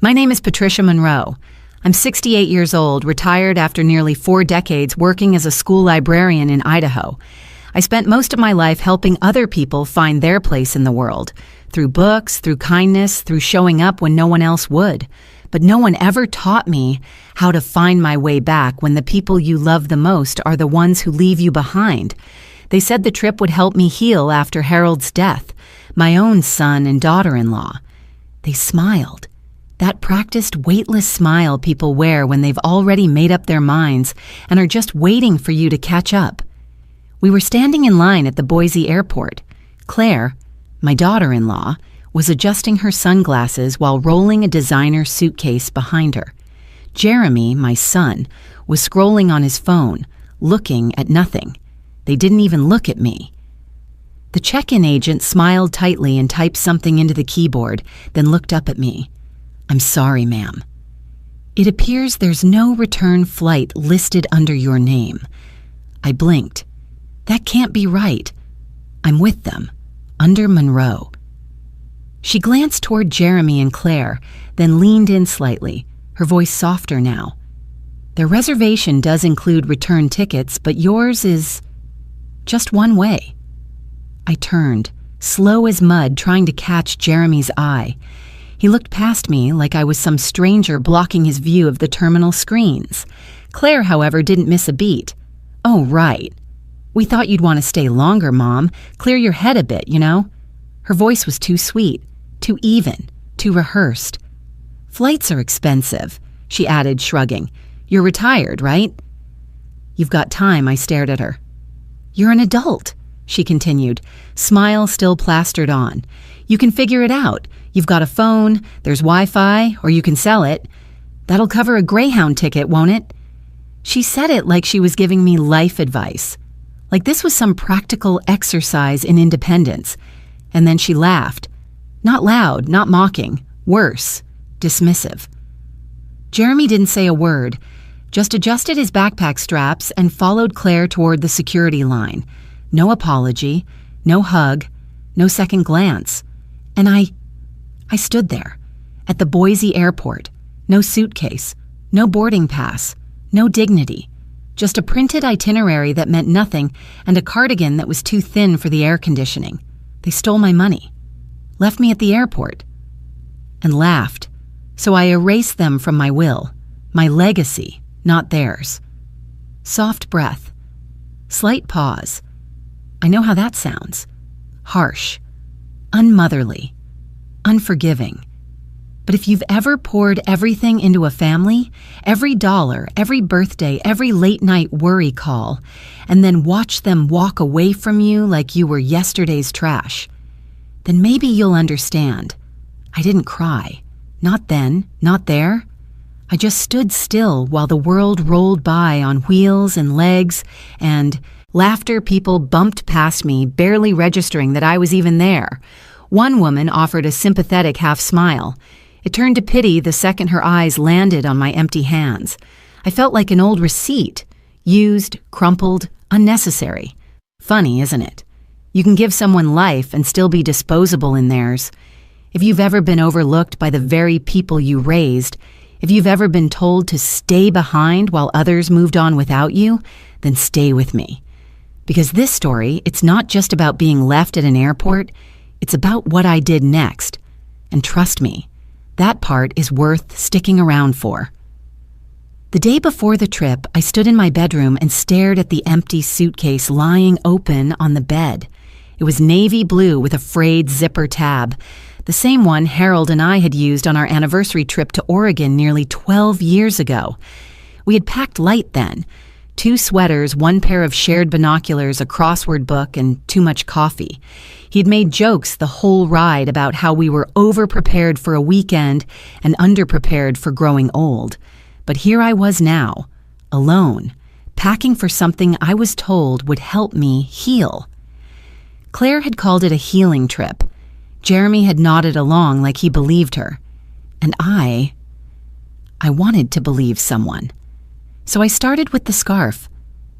My name is Patricia Monroe. I'm 68 years old, retired after nearly 4 decades working as a school librarian in Idaho. I spent most of my life helping other people find their place in the world, through books, through kindness, through showing up when no one else would. But no one ever taught me how to find my way back when the people you love the most are the ones who leave you behind. They said the trip would help me heal after Harold's death, my own son and daughter-in-law. They smiled. That practiced, weightless smile people wear when they've already made up their minds and are just waiting for you to catch up. We were standing in line at the Boise airport. Claire, my daughter-in-law, was adjusting her sunglasses while rolling a designer suitcase behind her. Jeremy, my son, was scrolling on his phone, looking at nothing. They didn't even look at me. The check-in agent smiled tightly and typed something into the keyboard, then looked up at me. "I'm sorry, ma'am. It appears there's no return flight listed under your name." I blinked. That can't be right. I'm with them, under Monroe. She glanced toward Jeremy and Claire, then leaned in slightly, her voice softer now. "Their reservation does include return tickets, but yours is just one way." I turned, slow as mud, trying to catch Jeremy's eye. He looked past me like I was some stranger blocking his view of the terminal screens. Claire, however, didn't miss a beat. "Oh, right. We thought you'd want to stay longer, Mom. Clear your head a bit, you know?" Her voice was too sweet, too even, too rehearsed. "Flights are expensive," she added, shrugging. "You're retired, right?" "You've got time," I stared at her. "You're an adult," she continued, smile still plastered on. "You can figure it out. You've got a phone, there's Wi-Fi, or you can sell it. That'll cover a Greyhound ticket, won't it?" She said it like she was giving me life advice, like this was some practical exercise in independence. And then she laughed. Not loud, not mocking, worse, dismissive. Jeremy didn't say a word, just adjusted his backpack straps and followed Claire toward the security line. No apology, no hug, no second glance. And I stood there, at the Boise airport, no suitcase, no boarding pass, no dignity, just a printed itinerary that meant nothing and a cardigan that was too thin for the air conditioning. They stole my money, left me at the airport, and laughed, so I erased them from my will, my legacy, not theirs. Soft breath, slight pause. I know how that sounds. Harsh, unmotherly, unforgiving. But if you've ever poured everything into a family, every dollar, every birthday, every late-night worry call, and then watched them walk away from you like you were yesterday's trash, then maybe you'll understand. I didn't cry. Not then, not there. I just stood still while the world rolled by on wheels and legs, and laughter people bumped past me, barely registering that I was even there. One woman offered a sympathetic half-smile. It turned to pity the second her eyes landed on my empty hands. I felt like an old receipt, used, crumpled, unnecessary. Funny, isn't it? You can give someone life and still be disposable in theirs. If you've ever been overlooked by the very people you raised, if you've ever been told to stay behind while others moved on without you, then stay with me. Because this story, it's not just about being left at an airport, it's about what I did next. And trust me, that part is worth sticking around for. The day before the trip, I stood in my bedroom and stared at the empty suitcase lying open on the bed. It was navy blue with a frayed zipper tab, the same one Harold and I had used on our anniversary trip to Oregon nearly 12 years ago. We had packed light then. 2 sweaters, 1 pair of shared binoculars, a crossword book, and too much coffee. He'd made jokes the whole ride about how we were over-prepared for a weekend and under-prepared for growing old. But here I was now, alone, packing for something I was told would help me heal. Claire had called it a healing trip. Jeremy had nodded along like he believed her. And I wanted to believe someone. So I started with the scarf,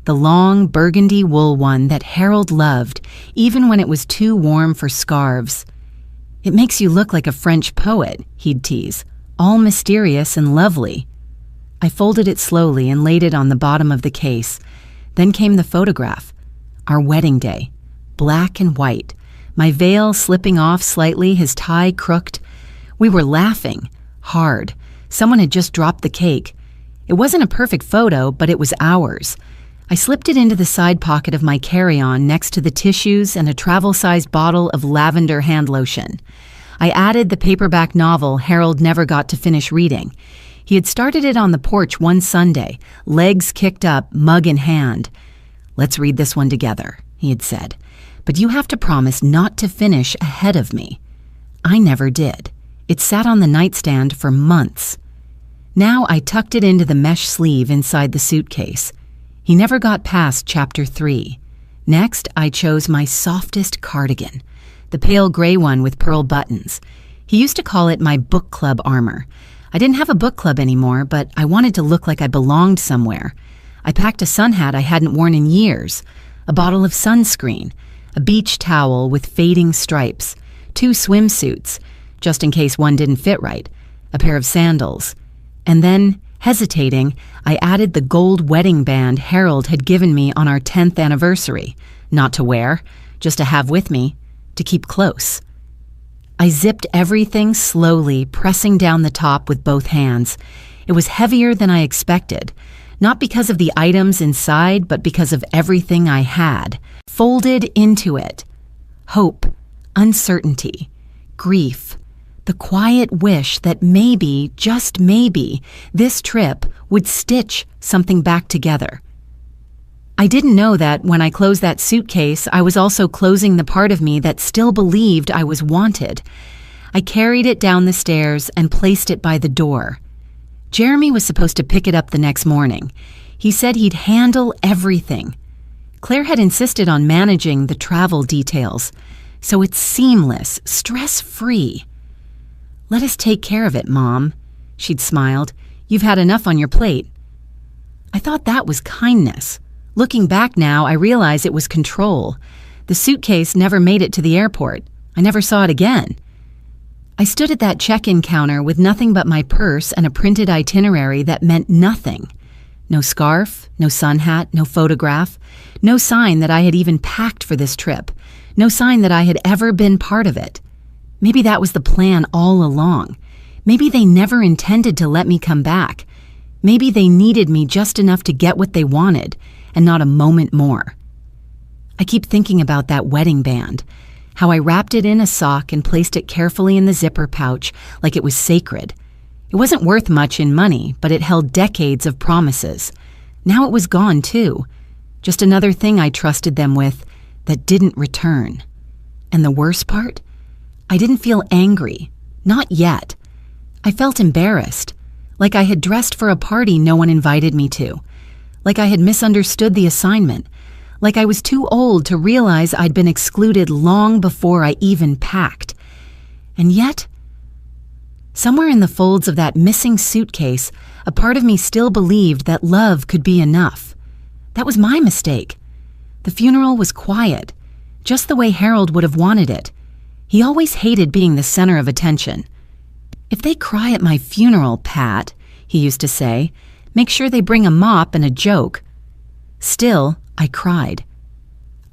the long burgundy wool one that Harold loved, even when it was too warm for scarves. "It makes you look like a French poet," he'd tease. all mysterious and lovely. I folded it slowly and laid it on the bottom of the case. Then came the photograph. Our wedding day. Black and white. My veil slipping off slightly, his tie crooked. We were laughing. Hard. Someone had just dropped the cake. It wasn't a perfect photo, but it was ours. I slipped it into the side pocket of my carry-on next to the tissues and a travel-sized bottle of lavender hand lotion. I added the paperback novel Harold never got to finish reading. He had started it on the porch one Sunday, legs kicked up, mug in hand. "Let's read this one together," he had said. "But you have to promise not to finish ahead of me." I never did. It sat on the nightstand for months. Now I tucked it into the mesh sleeve inside the suitcase. He never got past chapter 3. Next, I chose my softest cardigan, the pale gray one with pearl buttons. He used to call it my book club armor. I didn't have a book club anymore, but I wanted to look like I belonged somewhere. I packed a sun hat I hadn't worn in years, a bottle of sunscreen, a beach towel with fading stripes, 2 swimsuits, just in case one didn't fit right, a pair of sandals. And then, hesitating, I added the gold wedding band Harold had given me on our 10th anniversary, not to wear, just to have with me, to keep close. I zipped everything slowly, pressing down the top with both hands. It was heavier than I expected, not because of the items inside, but because of everything I had, folded into it. Hope, uncertainty, grief, the quiet wish that maybe, just maybe, this trip would stitch something back together. I didn't know that when I closed that suitcase, I was also closing the part of me that still believed I was wanted. I carried it down the stairs and placed it by the door. Jeremy was supposed to pick it up the next morning. He said he'd handle everything. Claire had insisted on managing the travel details, so it's seamless, stress-free. "Let us take care of it, Mom," she'd smiled. "You've had enough on your plate." I thought that was kindness. Looking back now, I realize it was control. The suitcase never made it to the airport. I never saw it again. I stood at that check-in counter with nothing but my purse and a printed itinerary that meant nothing. No scarf, no sun hat, no photograph, no sign that I had even packed for this trip, no sign that I had ever been part of it. Maybe that was the plan all along. Maybe they never intended to let me come back. Maybe they needed me just enough to get what they wanted, and not a moment more. I keep thinking about that wedding band, how I wrapped it in a sock and placed it carefully in the zipper pouch like it was sacred. It wasn't worth much in money, but it held decades of promises. Now it was gone too. Just another thing I trusted them with that didn't return. And the worst part? I didn't feel angry. Not yet. I felt embarrassed, like I had dressed for a party no one invited me to. Like I had misunderstood the assignment, like I was too old to realize I'd been excluded long before I even packed. And yet, somewhere in the folds of that missing suitcase, a part of me still believed that love could be enough. That was my mistake. The funeral was quiet, just the way Harold would have wanted it. He always hated being the center of attention. "If they cry at my funeral, Pat," he used to say, "make sure they bring a mop and a joke." Still, I cried.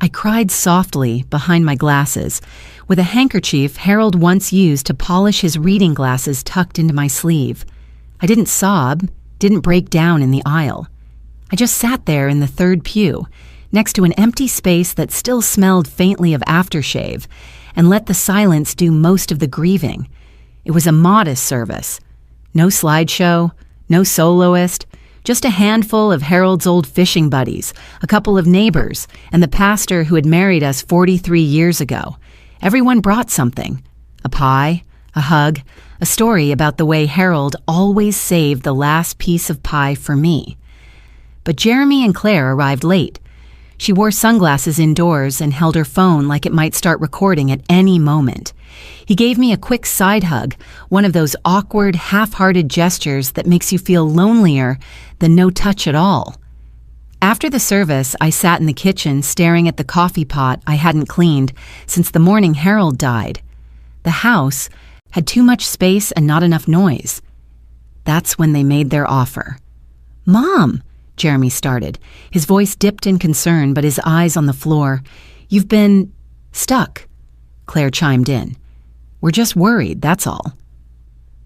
I cried softly behind my glasses, with a handkerchief Harold once used to polish his reading glasses tucked into my sleeve. I didn't sob, didn't break down in the aisle. I just sat there in the third pew, next to an empty space that still smelled faintly of aftershave, and let the silence do most of the grieving. It was a modest service. No slideshow, no soloist, just a handful of Harold's old fishing buddies, a couple of neighbors, and the pastor who had married us 43 years ago. Everyone brought something: a pie, a hug, a story about the way Harold always saved the last piece of pie for me. But Jeremy and Claire arrived late. She wore sunglasses indoors and held her phone like it might start recording at any moment. He gave me a quick side hug, one of those awkward, half-hearted gestures that makes you feel lonelier than no touch at all. After the service, I sat in the kitchen staring at the coffee pot I hadn't cleaned since the morning Harold died. The house had too much space and not enough noise. That's when they made their offer. "Mom," Jeremy started. His voice dipped in concern, but his eyes on the floor. "You've been stuck," Claire chimed in. "We're just worried, that's all."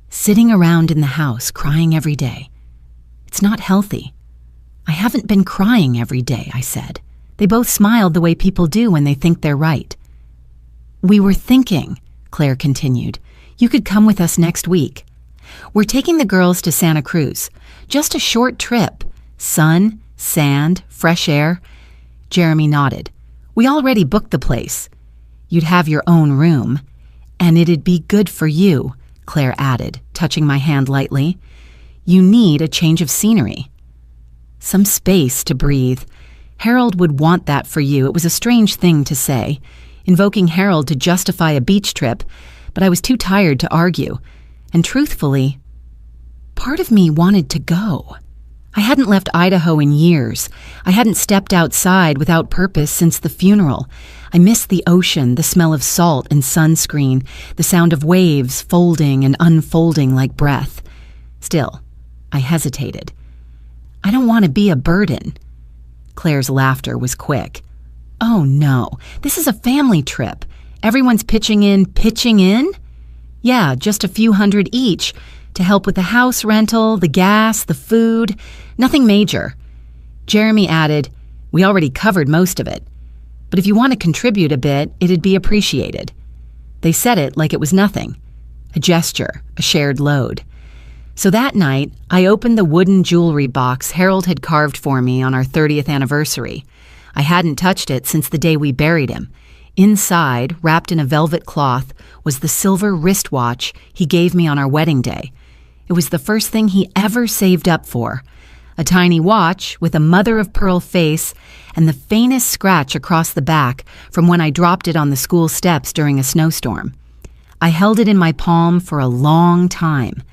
Sitting around in the house, crying every day. It's not healthy. "I haven't been crying every day," I said. They both smiled the way people do when they think they're right. "We were thinking," Claire continued, "you could come with us next week. We're taking the girls to Santa Cruz. Just a short trip. Sun, sand, fresh air." Jeremy nodded. "We already booked the place. You'd have your own room. And it'd be good for you," Claire added, touching my hand lightly. "You need a change of scenery. Some space to breathe. Harold would want that for you." It was a strange thing to say, invoking Harold to justify a beach trip, but I was too tired to argue. And truthfully, part of me wanted to go. I hadn't left Idaho in years. I hadn't stepped outside without purpose since the funeral. I missed the ocean, the smell of salt and sunscreen, the sound of waves folding and unfolding like breath. Still, I hesitated. I don't want to be a burden. Claire's laughter was quick. "Oh no, this is a family trip. Everyone's pitching in." "Pitching in?" "Yeah, just a few hundred each, to help with the house rental, the gas, the food. Nothing major." Jeremy added, "We already covered most of it. But if you want to contribute a bit, it'd be appreciated." They said it like it was nothing. A gesture, a shared load. So that night, I opened the wooden jewelry box Harold had carved for me on our 30th anniversary. I hadn't touched it since the day we buried him. Inside, wrapped in a velvet cloth, was the silver wristwatch he gave me on our wedding day. It was the first thing he ever saved up for. A tiny watch with a mother-of-pearl face and the faintest scratch across the back from when I dropped it on the school steps during a snowstorm. I held it in my palm for a long time.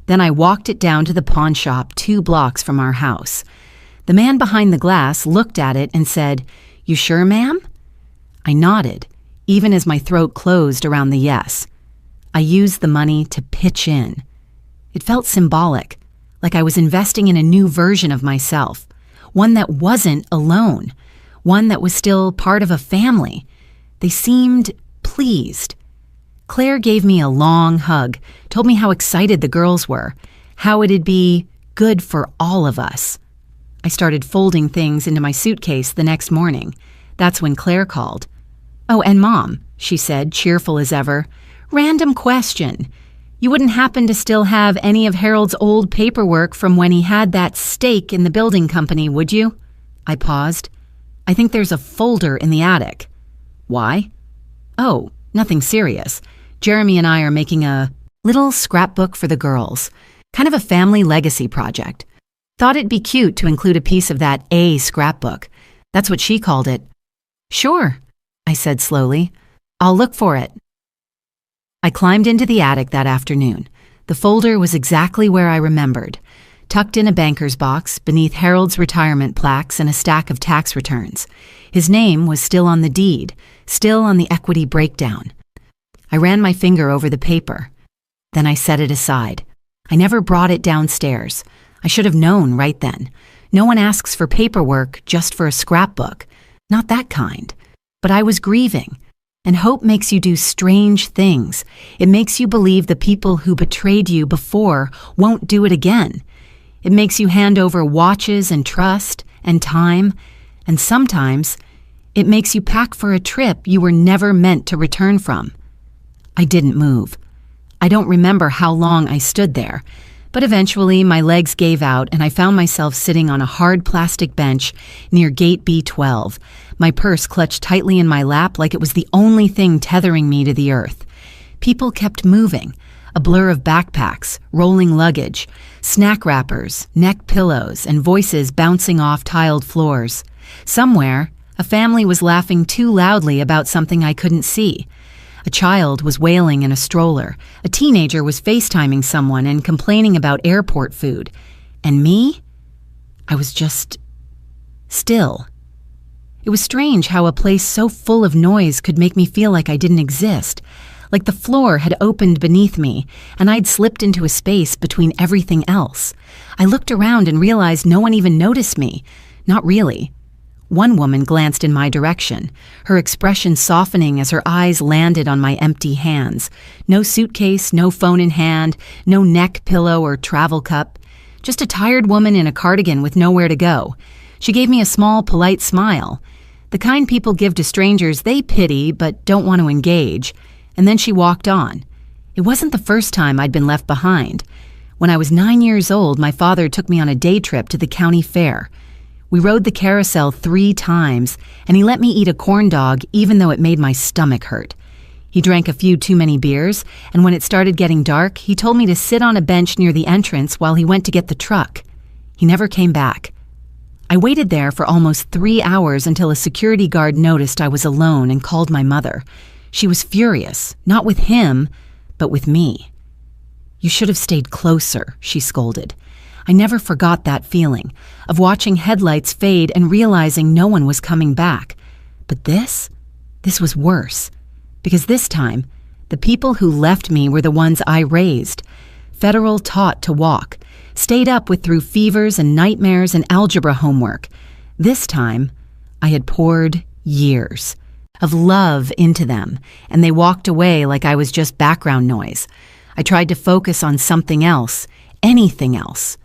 Then I walked it down to the pawn shop 2 blocks from our house. The man behind the glass looked at it and said, "You sure, ma'am?" I nodded, even as my throat closed around the yes. I used the money to pitch in. It felt symbolic, like I was investing in a new version of myself, one that wasn't alone, one that was still part of a family. They seemed pleased. Claire gave me a long hug, told me how excited the girls were, how it'd be good for all of us. I started folding things into my suitcase the next morning. That's when Claire called. "Oh, and Mom," she said, cheerful as ever. "Random question. You wouldn't happen to still have any of Harold's old paperwork from when he had that stake in the building company, would you?" I paused. "I think there's a folder in the attic." "Why?" "Oh, nothing serious. Jeremy and I are making a little scrapbook for the girls, kind of a family legacy project. Thought it'd be cute to include a piece of that scrapbook. That's what she called it." "Sure," I said slowly. "I'll look for it." I climbed into the attic that afternoon. The folder was exactly where I remembered, tucked in a banker's box beneath Harold's retirement plaques and a stack of tax returns. His name was still on the deed, still on the equity breakdown. I ran my finger over the paper. Then I set it aside. I never brought it downstairs. I should have known right then. No one asks for paperwork just for a scrapbook. Not that kind. But I was grieving. And hope makes you do strange things. It makes you believe the people who betrayed you before won't do it again. It makes you hand over watches and trust and time. And sometimes, it makes you pack for a trip you were never meant to return from. I didn't move. I don't remember how long I stood there, but eventually my legs gave out and I found myself sitting on a hard plastic bench near gate B12, my purse clutched tightly in my lap like it was the only thing tethering me to the earth. People kept moving, a blur of backpacks, rolling luggage, snack wrappers, neck pillows, and voices bouncing off tiled floors. Somewhere, a family was laughing too loudly about something I couldn't see. A child was wailing in a stroller. A teenager was FaceTiming someone and complaining about airport food. And me? I was just still. It was strange how a place so full of noise could make me feel like I didn't exist, like the floor had opened beneath me and I'd slipped into a space between everything else. I looked around and realized no one even noticed me. Not really. One woman glanced in my direction, her expression softening as her eyes landed on my empty hands. No suitcase, no phone in hand, no neck pillow or travel cup. Just a tired woman in a cardigan with nowhere to go. She gave me a small, polite smile. The kind people give to strangers they pity but don't want to engage. And then she walked on. It wasn't the first time I'd been left behind. When I was 9 years old, my father took me on a day trip to the county fair. We rode the carousel 3 times, and he let me eat a corn dog even though it made my stomach hurt. He drank a few too many beers, and when it started getting dark, he told me to sit on a bench near the entrance while he went to get the truck. He never came back. I waited there for almost 3 hours until a security guard noticed I was alone and called my mother. She was furious, not with him, but with me. "You should have stayed closer," she scolded. I never forgot that feeling of watching headlights fade and realizing no one was coming back. But this was worse. Because this time, the people who left me were the ones I raised. Federal taught to walk, stayed up with through fevers and nightmares and algebra homework. This time, I had poured years of love into them, and they walked away like I was just background noise. I tried to focus on something else, anything else.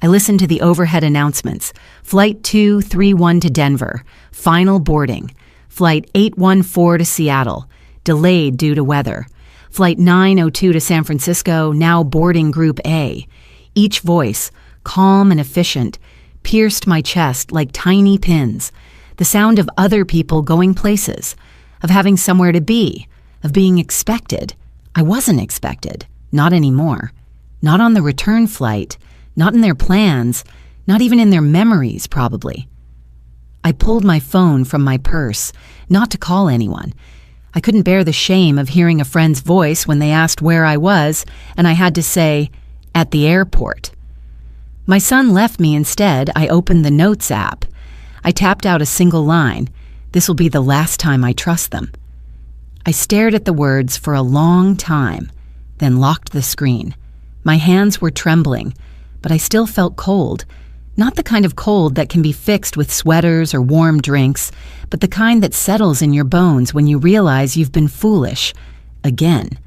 I listened to the overhead announcements. Flight 231 to Denver, final boarding. Flight 814 to Seattle, delayed due to weather. Flight 902 to San Francisco, now boarding Group A. Each voice, calm and efficient, pierced my chest like tiny pins. The sound of other people going places, of having somewhere to be, of being expected. I wasn't expected, not anymore. Not on the return flight. Not in their plans, not even in their memories, probably. I pulled my phone from my purse, not to call anyone. I couldn't bear the shame of hearing a friend's voice when they asked where I was, and I had to say, "At the airport." My son left me instead. I opened the Notes app. I tapped out a single line. This will be the last time I trust them. I stared at the words for a long time, then locked the screen. My hands were trembling, but I still felt cold. Not the kind of cold that can be fixed with sweaters or warm drinks, but the kind that settles in your bones when you realize you've been foolish. Again.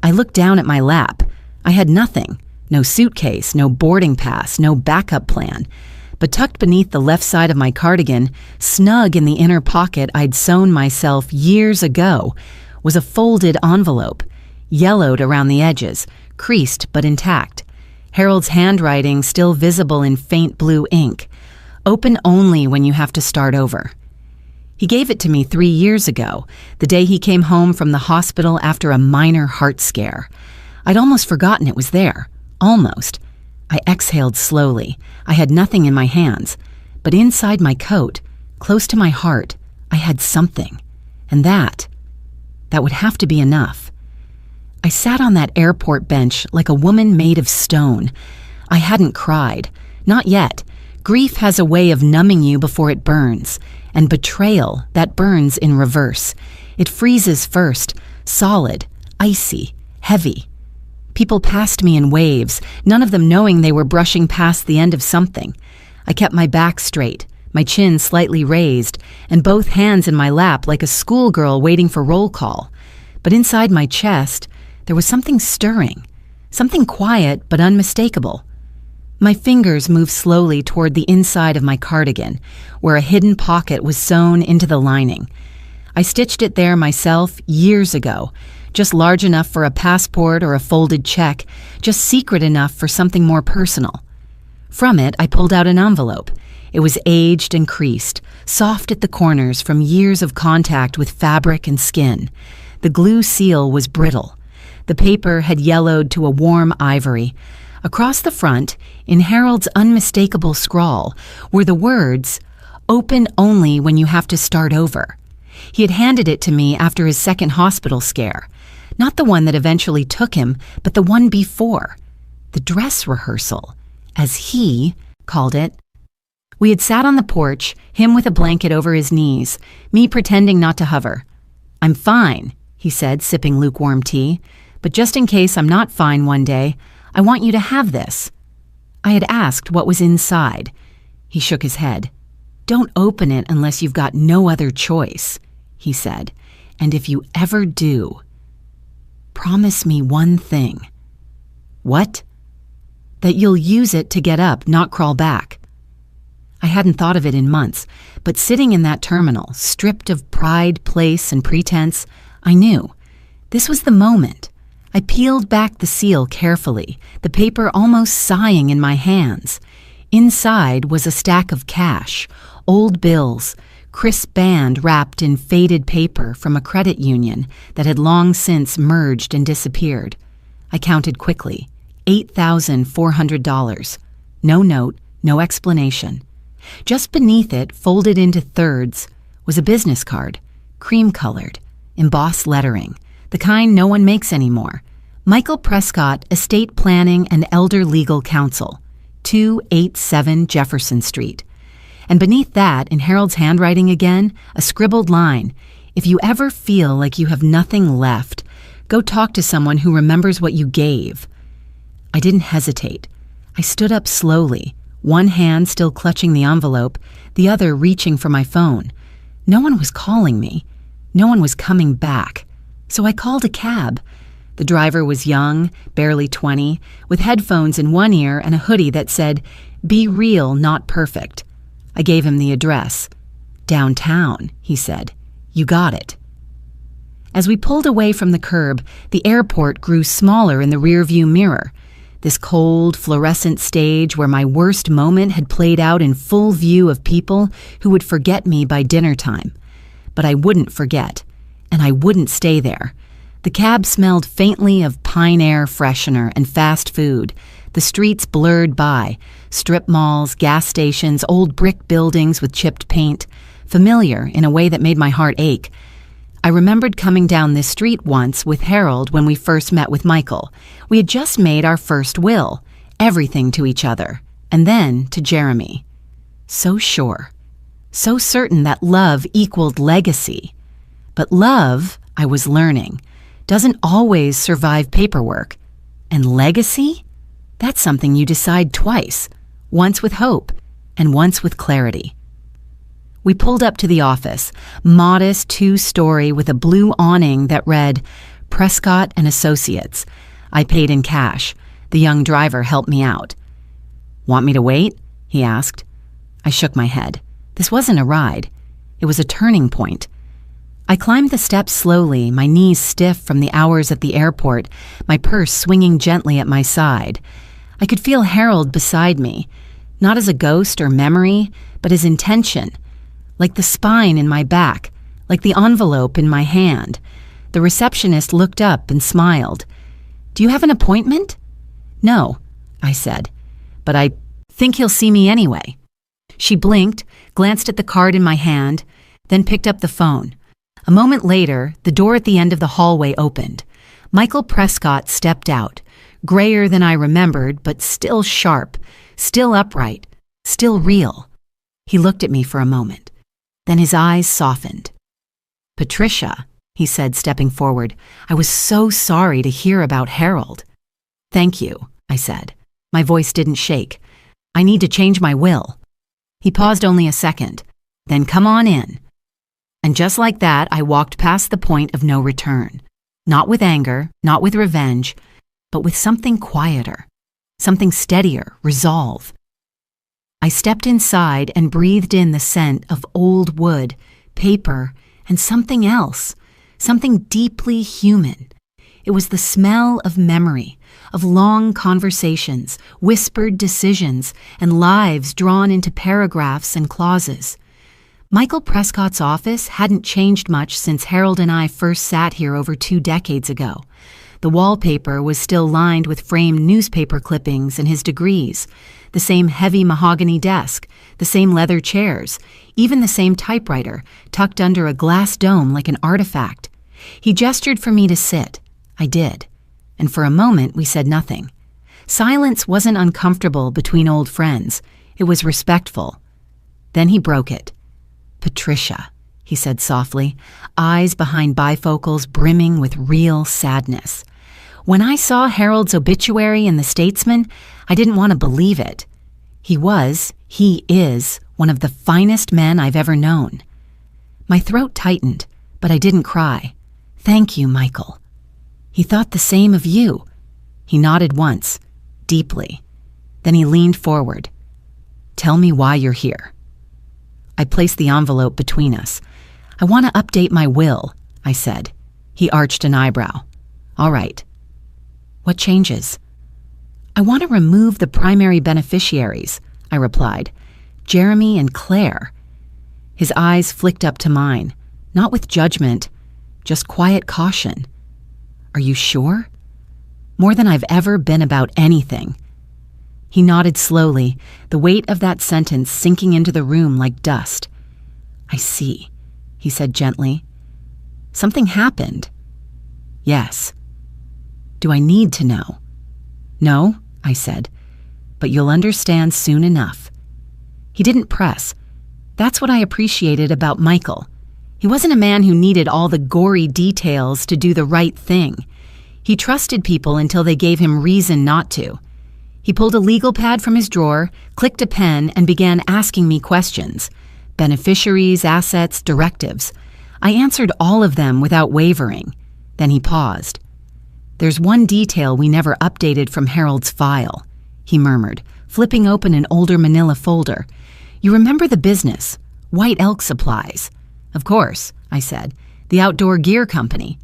I looked down at my lap. I had nothing. No suitcase, no boarding pass, no backup plan. But tucked beneath the left side of my cardigan, snug in the inner pocket I'd sewn myself years ago, was a folded envelope, yellowed around the edges, creased but intact. Harold's handwriting still visible in faint blue ink. Open only when you have to start over. He gave it to me 3 years ago, the day he came home from the hospital after a minor heart scare. I'd almost forgotten it was there. Almost. I exhaled slowly. I had nothing in my hands. But inside my coat, close to my heart, I had something. And that would have to be enough. I sat on that airport bench like a woman made of stone. I hadn't cried. Not yet. Grief has a way of numbing you before it burns. And betrayal, that burns in reverse. It freezes first, solid, icy, heavy. People passed me in waves, none of them knowing they were brushing past the end of something. I kept my back straight, my chin slightly raised, and both hands in my lap like a schoolgirl waiting for roll call. But inside my chest, there was something stirring, something quiet but unmistakable. My fingers moved slowly toward the inside of my cardigan, where a hidden pocket was sewn into the lining. I stitched it there myself years ago, just large enough for a passport or a folded check, just secret enough for something more personal. From it, I pulled out an envelope. It was aged and creased, soft at the corners from years of contact with fabric and skin. The glue seal was brittle. The paper had yellowed to a warm ivory. Across the front, in Harold's unmistakable scrawl, were the words, "Open only when you have to start over." He had handed it to me after his second hospital scare. Not the one that eventually took him, but the one before. The dress rehearsal, as he called it. We had sat on the porch, him with a blanket over his knees, me pretending not to hover. "I'm fine," he said, sipping lukewarm tea. "But just in case I'm not fine one day, I want you to have this." I had asked what was inside. He shook his head. "Don't open it unless you've got no other choice," he said. "And if you ever do, promise me one thing." "What?" "That you'll use it to get up, not crawl back." I hadn't thought of it in months, but sitting in that terminal, stripped of pride, place, and pretense, I knew. This was the moment. I peeled back the seal carefully, the paper almost sighing in my hands. Inside was a stack of cash, old bills, crisp band wrapped in faded paper from a credit union that had long since merged and disappeared. I counted quickly. $8,400. No note, no explanation. Just beneath it, folded into thirds, was a business card, cream-colored, embossed lettering, the kind no one makes anymore. Michael Prescott, Estate Planning and Elder Legal Counsel, 287 Jefferson Street. And beneath that, in Harold's handwriting again, a scribbled line: "If you ever feel like you have nothing left, go talk to someone who remembers what you gave." I didn't hesitate. I stood up slowly, one hand still clutching the envelope, the other reaching for my phone. No one was calling me. No one was coming back. So I called a cab. The driver was young, barely 20, with headphones in one ear and a hoodie that said, "Be real, not perfect." I gave him the address. "Downtown," he said. "You got it." As we pulled away from the curb, the airport grew smaller in the rearview mirror. This cold, fluorescent stage where my worst moment had played out in full view of people who would forget me by dinner time. But I wouldn't forget, and I wouldn't stay there. The cab smelled faintly of pine air freshener and fast food. The streets blurred by, strip malls, gas stations, old brick buildings with chipped paint, familiar in a way that made my heart ache. I remembered coming down this street once with Harold when we first met with Michael. We had just made our first will, everything to each other, and then to Jeremy. So sure, so certain that love equaled legacy. But love, I was learning, doesn't always survive paperwork. And legacy? That's something you decide twice, once with hope and once with clarity. We pulled up to the office, modest 2-story with a blue awning that read, "Prescott and Associates." I paid in cash. The young driver helped me out. "Want me to wait?" he asked. I shook my head. This wasn't a ride. It was a turning point. I climbed the steps slowly, my knees stiff from the hours at the airport, my purse swinging gently at my side. I could feel Harold beside me, not as a ghost or memory, but as intention. Like the spine in my back, like the envelope in my hand. The receptionist looked up and smiled. "Do you have an appointment?" "No," I said, "but I think he'll see me anyway." She blinked, glanced at the card in my hand, then picked up the phone. A moment later, the door at the end of the hallway opened. Michael Prescott stepped out, grayer than I remembered, but still sharp, still upright, still real. He looked at me for a moment. Then his eyes softened. "Patricia," he said, stepping forward, "I was so sorry to hear about Harold." "Thank you," I said. My voice didn't shake. "I need to change my will." He paused only a second. "Then come on in." And just like that, I walked past the point of no return. Not with anger, not with revenge, but with something quieter, something steadier, resolve. I stepped inside and breathed in the scent of old wood, paper, and something else, something deeply human. It was the smell of memory, of long conversations, whispered decisions, and lives drawn into paragraphs and clauses. Michael Prescott's office hadn't changed much since Harold and I first sat here over 2 decades ago. The wallpaper was still lined with framed newspaper clippings and his degrees, the same heavy mahogany desk, the same leather chairs, even the same typewriter tucked under a glass dome like an artifact. He gestured for me to sit. I did. And for a moment we said nothing. Silence wasn't uncomfortable between old friends. It was respectful. Then he broke it. "Patricia," he said softly, eyes behind bifocals brimming with real sadness. When I saw Harold's obituary in the Statesman, I didn't want to believe it. He is, one of the finest men I've ever known. My throat tightened, but I didn't cry. Thank you, Michael. He thought the same of you. He nodded once, deeply. Then he leaned forward. Tell me why you're here. I placed the envelope between us. I want to update my will, I said. He arched an eyebrow. All right. What changes? I want to remove the primary beneficiaries, I replied. Jeremy and Claire. His eyes flicked up to mine, not with judgment, just quiet caution. Are you sure? More than I've ever been about anything. He nodded slowly, the weight of that sentence sinking into the room like dust. I see, he said gently. Something happened. Yes. Do I need to know? No, I said, but you'll understand soon enough. He didn't press. That's what I appreciated about Michael. He wasn't a man who needed all the gory details to do the right thing. He trusted people until they gave him reason not to. He pulled a legal pad from his drawer, clicked a pen, and began asking me questions. Beneficiaries, assets, directives. I answered all of them without wavering. Then he paused. There's one detail we never updated from Harold's file, he murmured, flipping open an older manila folder. You remember the business, White Elk Supplies? Of course, I said, the outdoor gear company.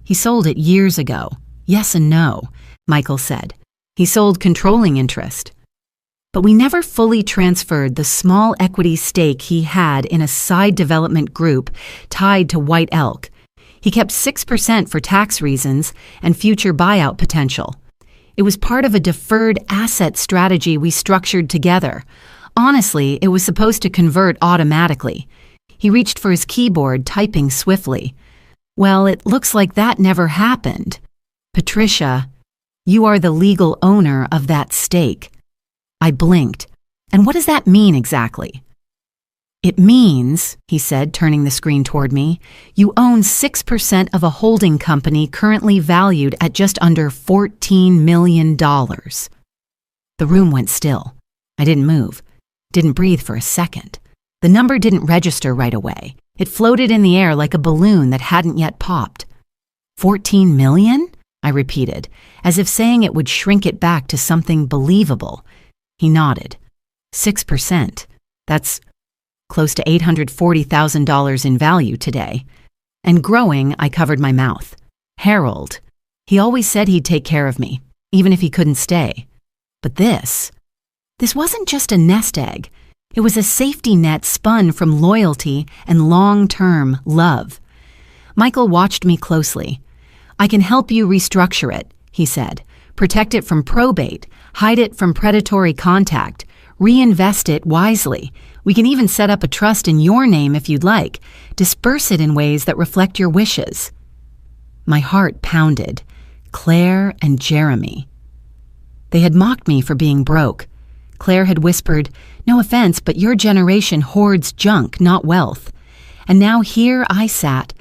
He sold it years ago. Yes and no, Michael said. He sold controlling interest. But we never fully transferred the small equity stake he had in a side development group tied to White Elk. He kept 6% for tax reasons and future buyout potential. It was part of a deferred asset strategy we structured together. Honestly, it was supposed to convert automatically. He reached for his keyboard, typing swiftly. Well, it looks like that never happened. Patricia, you are the legal owner of that stake. I blinked. And what does that mean exactly? It means, he said, turning the screen toward me, you own 6% of a holding company currently valued at just under $14 million. The room went still. I didn't move, didn't breathe for a second. The number didn't register right away. It floated in the air like a balloon that hadn't yet popped. 14 million? I repeated, as if saying it would shrink it back to something believable. He nodded. 6%. That's close to $840,000 in value today. And growing, I covered my mouth. Harold. He always said he'd take care of me, even if he couldn't stay. But this wasn't just a nest egg. It was a safety net spun from loyalty and long-term love. Michael watched me closely. I can help you restructure it, he said. Protect it from probate, hide it from predatory contact, reinvest it wisely. We can even set up a trust in your name if you'd like. Disperse it in ways that reflect your wishes. My heart pounded. Claire and Jeremy. They had mocked me for being broke. Claire had whispered, no offense, but your generation hoards junk, not wealth. And now here I sat,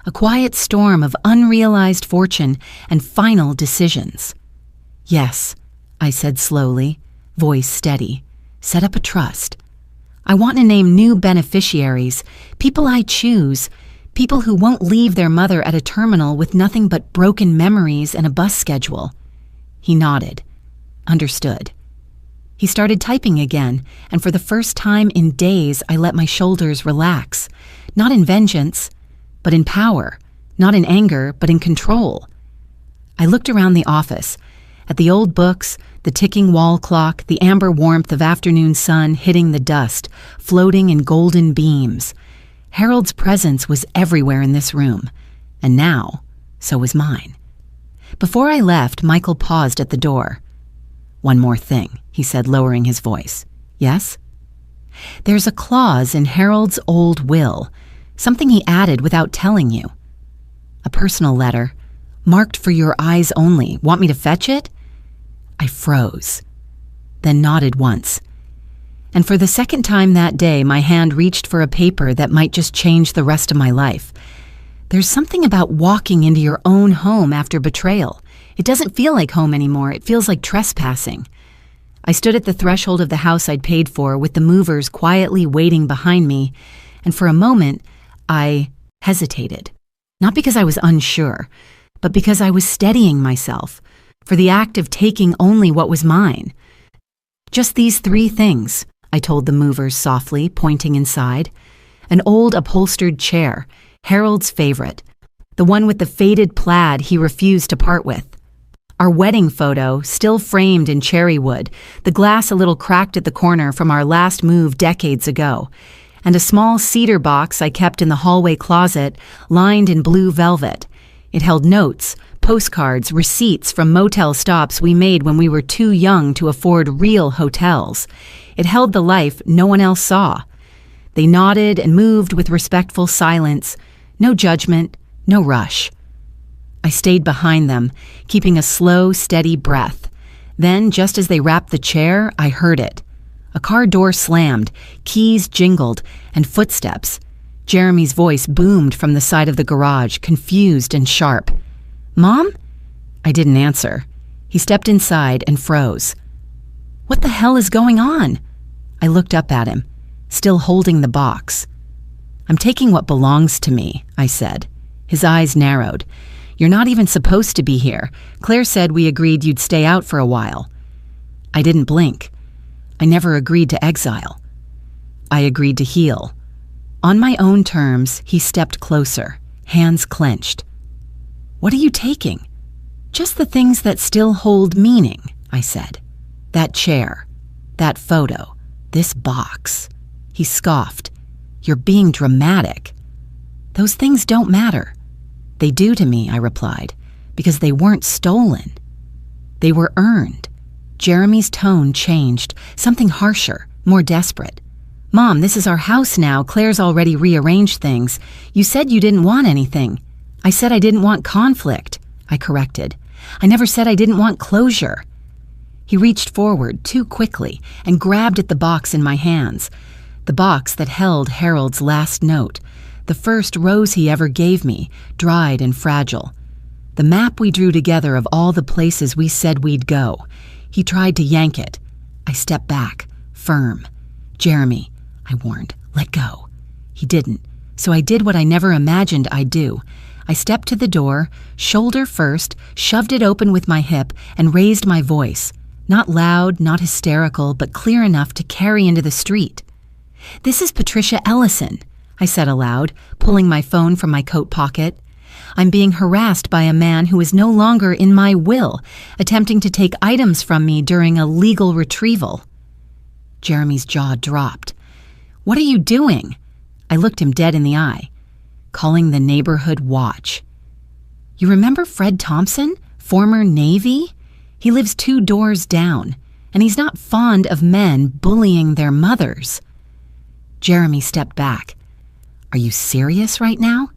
a quiet storm of unrealized fortune and final decisions. Yes, I said slowly, voice steady. Set up a trust. I want to name new beneficiaries, people I choose, people who won't leave their mother at a terminal with nothing but broken memories and a bus schedule. He nodded. Understood. He started typing again, and for the first time in days, I let my shoulders relax. Not in vengeance, but in power. Not in anger, but in control. I looked around the office, at the old books, the ticking wall clock, the amber warmth of afternoon sun hitting the dust, floating in golden beams. Harold's presence was everywhere in this room, and now, so was mine. Before I left, Michael paused at the door. One more thing, he said, lowering his voice. Yes? There's a clause in Harold's old will, something he added without telling you. A personal letter, marked for your eyes only. Want me to fetch it? I froze, then nodded once. And for the second time that day, my hand reached for a paper that might just change the rest of my life. There's something about walking into your own home after betrayal. It doesn't feel like home anymore. It feels like trespassing. I stood at the threshold of the house I'd paid for, with the movers quietly waiting behind me, and for a moment, I hesitated. Not because I was unsure, but because I was steadying myself for the act of taking only what was mine. "Just these 3 things," I told the movers softly, pointing inside. An old upholstered chair, Harold's favorite, the one with the faded plaid he refused to part with. Our wedding photo, still framed in cherry wood, the glass a little cracked at the corner from our last move decades ago, and a small cedar box I kept in the hallway closet, lined in blue velvet. It held notes, postcards, receipts from motel stops we made when we were too young to afford real hotels. It held the life no one else saw. They nodded and moved with respectful silence, no judgment, no rush. I stayed behind them, keeping a slow, steady breath. Then, just as they wrapped the chair, I heard it. A car door slammed, keys jingled, and footsteps. Jeremy's voice boomed from the side of the garage, confused and sharp. "Mom?" I didn't answer. He stepped inside and froze. "What the hell is going on?" I looked up at him, still holding the box. "I'm taking what belongs to me," I said. His eyes narrowed. "You're not even supposed to be here. Claire said we agreed you'd stay out for a while." I didn't blink. I never agreed to exile. I agreed to heal. On my own terms, he stepped closer, hands clenched. "What are you taking?" "Just the things that still hold meaning," I said. "That chair, that photo, this box." He scoffed. "You're being dramatic." "Those things don't matter." "They do to me," I replied, "because they weren't stolen. They were earned." Jeremy's tone changed, something harsher, more desperate. "Mom, this is our house now. Claire's already rearranged things. You said you didn't want anything." "I said I didn't want conflict," I corrected. "I never said I didn't want closure." He reached forward too quickly and grabbed at the box in my hands, the box that held Harold's last note, the first rose he ever gave me, dried and fragile. The map we drew together of all the places we said we'd go. He tried to yank it. I stepped back, firm. "Jeremy," I warned, "let go." He didn't, so I did what I never imagined I'd do. I stepped to the door, shoulder first, shoved it open with my hip, and raised my voice. Not loud, not hysterical, but clear enough to carry into the street. "This is Patricia Ellison," I said aloud, pulling my phone from my coat pocket. "I'm being harassed by a man who is no longer in my will, attempting to take items from me during a legal retrieval." Jeremy's jaw dropped. "What are you doing?" I looked him dead in the eye. "Calling the neighborhood watch." "You remember Fred Thompson, former Navy? He lives 2 doors down, and he's not fond of men bullying their mothers." Jeremy stepped back. "Are you serious right now?"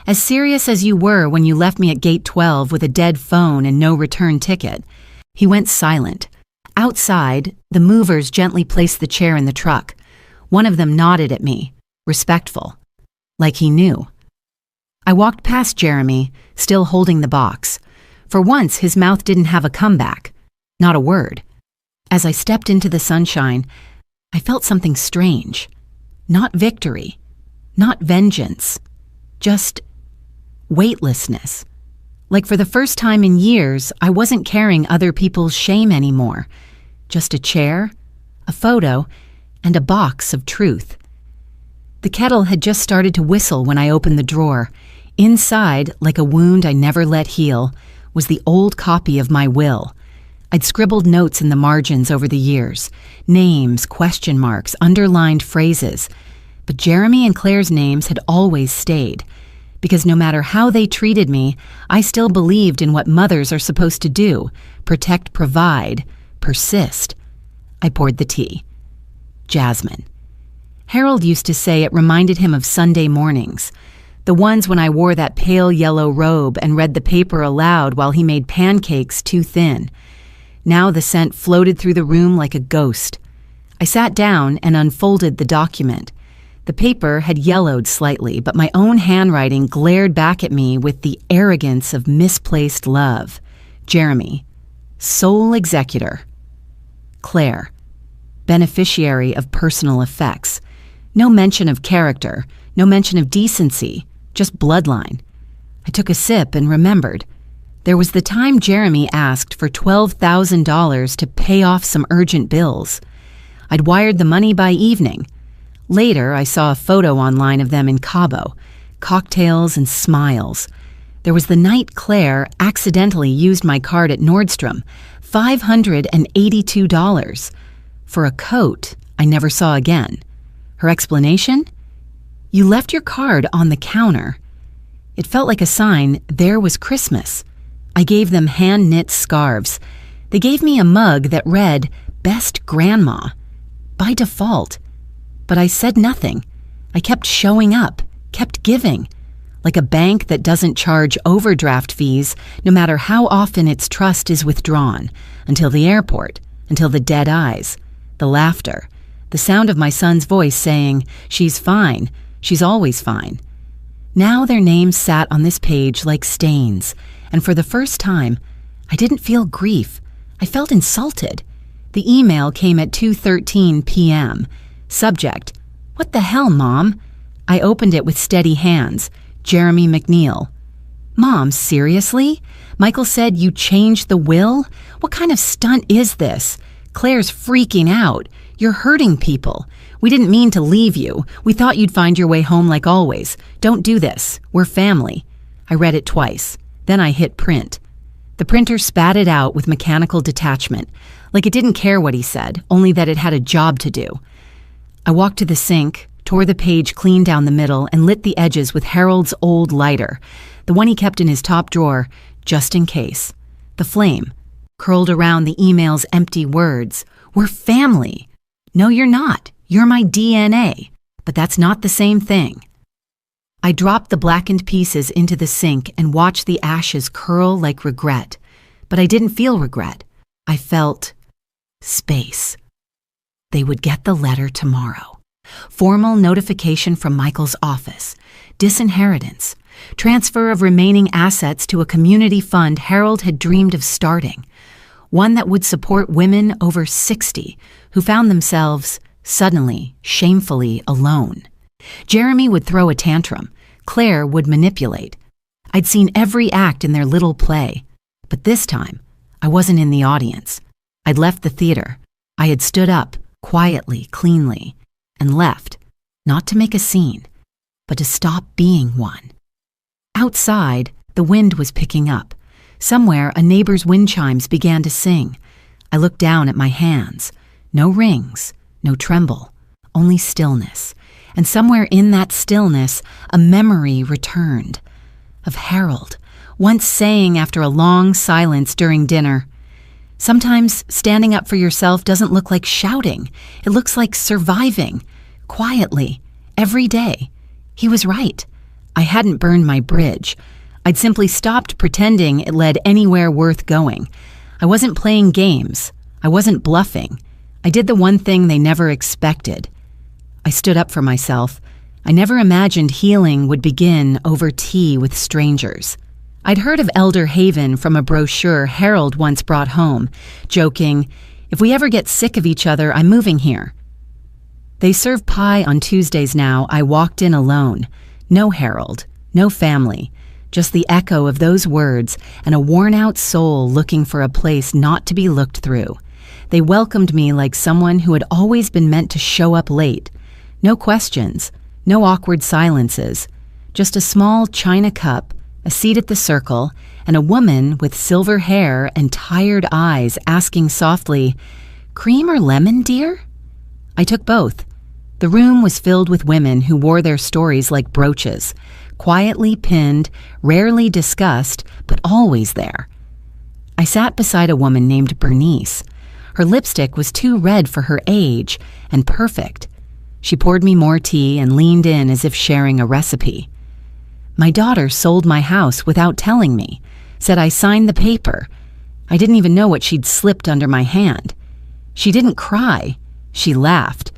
"As serious as you were when you left me at gate 12 with a dead phone and no return ticket." He went silent. Outside, the movers gently placed the chair in the truck. One of them nodded at me, respectful, like he knew. I walked past Jeremy, still holding the box. For once, his mouth didn't have a comeback. Not a word. As I stepped into the sunshine, I felt something strange. Not victory, not vengeance, just weightlessness. Like for the first time in years, I wasn't carrying other people's shame anymore. Just a chair, a photo, and a box of truth. The kettle had just started to whistle when I opened the drawer. Inside, like a wound I never let heal, was the old copy of my will. I'd scribbled notes in the margins over the years, names, question marks, underlined phrases. But Jeremy and Claire's names had always stayed, because no matter how they treated me, I still believed in what mothers are supposed to do: protect, provide, persist. I poured the tea. Jasmine. Harold used to say it reminded him of Sunday mornings, the ones when I wore that pale yellow robe and read the paper aloud while he made pancakes too thin. Now the scent floated through the room like a ghost. I sat down and unfolded the document. The paper had yellowed slightly, but my own handwriting glared back at me with the arrogance of misplaced love. Jeremy, sole executor. Claire, beneficiary of personal effects. No mention of character, no mention of decency, just bloodline. I took a sip and remembered. There was the time Jeremy asked for $12,000 to pay off some urgent bills. I'd wired the money by evening. Later, I saw a photo online of them in Cabo, cocktails and smiles. There was the night Claire accidentally used my card at Nordstrom, $582. For a coat I never saw again. Her explanation? You left your card on the counter. It felt like a sign there was Christmas. I gave them hand-knit scarves. They gave me a mug that read, Best Grandma. By default. But I said nothing. I kept showing up, kept giving. Like a bank that doesn't charge overdraft fees no matter how often its trust is withdrawn. Until the airport, until the dead eyes, the laughter, the sound of my son's voice saying, she's fine, she's always fine. Now their names sat on this page like stains, and for the first time, I didn't feel grief. I felt insulted. The email came at 2:13 p.m. Subject, what the hell, Mom? I opened it with steady hands. Jeremy McNeil. Mom, seriously? Michael said you changed the will? What kind of stunt is this? Claire's freaking out. You're hurting people. We didn't mean to leave you. We thought you'd find your way home like always. Don't do this. We're family. I read it twice. Then I hit print. The printer spat it out with mechanical detachment, like it didn't care what he said, only that it had a job to do. I walked to the sink, tore the page clean down the middle, and lit the edges with Harold's old lighter, the one he kept in his top drawer, just in case. The flame curled around the email's empty words. We're family. No, you're not. You're my DNA. But that's not the same thing. I dropped the blackened pieces into the sink and watched the ashes curl like regret. But I didn't feel regret. I felt space. They would get the letter tomorrow. Formal notification from Michael's office. Disinheritance. Transfer of remaining assets to a community fund Harold had dreamed of starting. One that would support women over 60 who found themselves, suddenly, shamefully alone. Jeremy would throw a tantrum. Claire would manipulate. I'd seen every act in their little play. But this time, I wasn't in the audience. I'd left the theater. I had stood up, quietly, cleanly, and left, not to make a scene, but to stop being one. Outside, the wind was picking up. Somewhere, a neighbor's wind chimes began to sing. I looked down at my hands. No rings, no tremble, only stillness. And somewhere in that stillness, a memory returned. Of Harold, once saying after a long silence during dinner, sometimes standing up for yourself doesn't look like shouting. It looks like surviving, quietly, every day. He was right. I hadn't burned my bridge. I'd simply stopped pretending it led anywhere worth going. I wasn't playing games. I wasn't bluffing. I did the one thing they never expected. I stood up for myself. I never imagined healing would begin over tea with strangers. I'd heard of Elder Haven from a brochure Harold once brought home, joking, "If we ever get sick of each other, I'm moving here." They serve pie on Tuesdays now. I walked in alone. No Harold, no family, just the echo of those words and a worn-out soul looking for a place not to be looked through. They welcomed me like someone who had always been meant to show up late. No questions, no awkward silences, just a small china cup, a seat at the circle, and a woman with silver hair and tired eyes asking softly, "Cream or lemon, dear?" I took both. The room was filled with women who wore their stories like brooches, quietly pinned, rarely discussed, but always there. I sat beside a woman named Bernice. Her lipstick was too red for her age, and perfect. She poured me more tea and leaned in as if sharing a recipe. My daughter sold my house without telling me, said I signed the paper. I didn't even know what she'd slipped under my hand. She didn't cry. She laughed.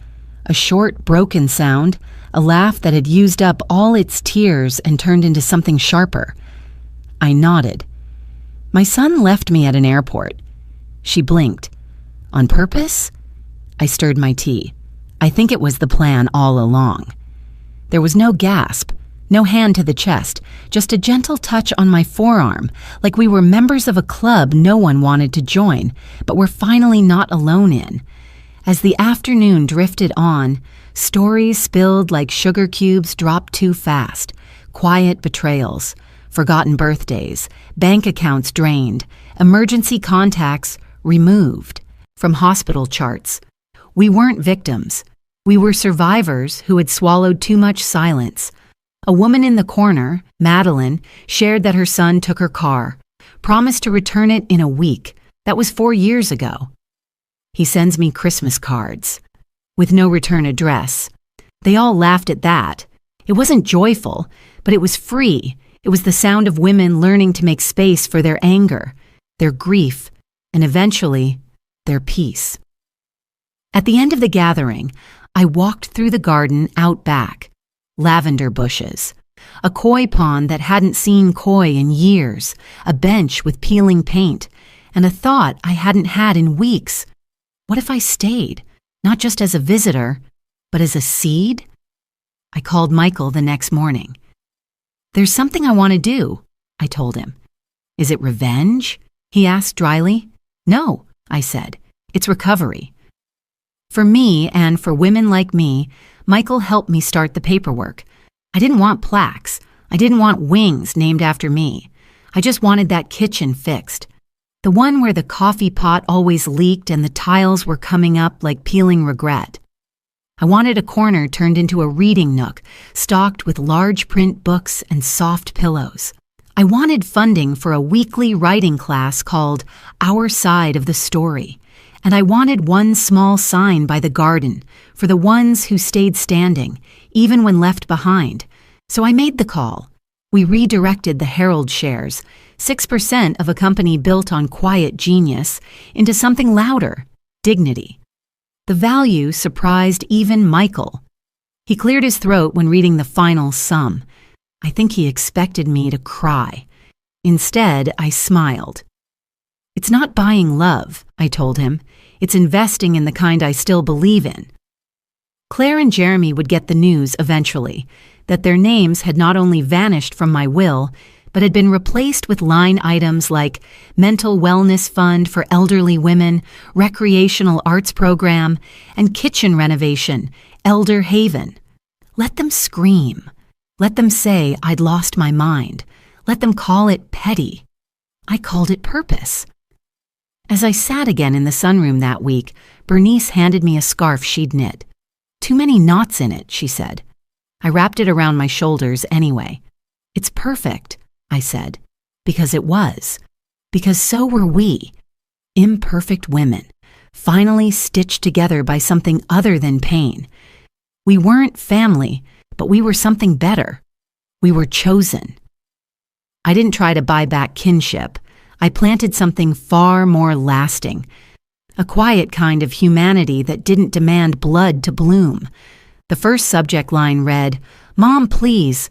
A short, broken sound, a laugh that had used up all its tears and turned into something sharper. I nodded. My son left me at an airport. She blinked. On purpose? I stirred my tea. I think it was the plan all along. There was no gasp, no hand to the chest, just a gentle touch on my forearm, like we were members of a club no one wanted to join, but were finally not alone in. As the afternoon drifted on, stories spilled like sugar cubes dropped too fast, quiet betrayals, forgotten birthdays, bank accounts drained, emergency contacts removed from hospital charts. We weren't victims. We were survivors who had swallowed too much silence. A woman in the corner, Madeline, shared that her son took her car, promised to return it in a week. That was 4 years ago. He sends me Christmas cards, with no return address. They all laughed at that. It wasn't joyful, but it was free. It was the sound of women learning to make space for their anger, their grief, and eventually, their peace. At the end of the gathering, I walked through the garden out back. Lavender bushes, a koi pond that hadn't seen koi in years, a bench with peeling paint, and a thought I hadn't had in weeks. What if I stayed, not just as a visitor, but as a seed? I called Michael the next morning. There's something I want to do, I told him. Is it revenge? He asked dryly. No, I said. It's recovery. For me and for women like me, Michael helped me start the paperwork. I didn't want plaques. I didn't want wings named after me. I just wanted that kitchen fixed. The one where the coffee pot always leaked and the tiles were coming up like peeling regret. I wanted a corner turned into a reading nook, stocked with large print books and soft pillows. I wanted funding for a weekly writing class called Our Side of the Story. And I wanted one small sign by the garden for the ones who stayed standing, even when left behind. So I made the call. We redirected the Herald shares, 6% of a company built on quiet genius, into something louder, dignity. The value surprised even Michael. He cleared his throat when reading the final sum. I think he expected me to cry. Instead, I smiled. It's not buying love, I told him. It's investing in the kind I still believe in. Claire and Jeremy would get the news eventually, that their names had not only vanished from my will, but had been replaced with line items like Mental Wellness Fund for Elderly Women, Recreational Arts Program, and Kitchen Renovation, Elder Haven. Let them scream. Let them say I'd lost my mind. Let them call it petty. I called it purpose. As I sat again in the sunroom that week, Bernice handed me a scarf she'd knit. Too many knots in it, she said. I wrapped it around my shoulders anyway. It's perfect, I said, because it was. Because so were we, imperfect women, finally stitched together by something other than pain. We weren't family, but we were something better. We were chosen. I didn't try to buy back kinship. I planted something far more lasting, a quiet kind of humanity that didn't demand blood to bloom. The first subject line read, "Mom, please."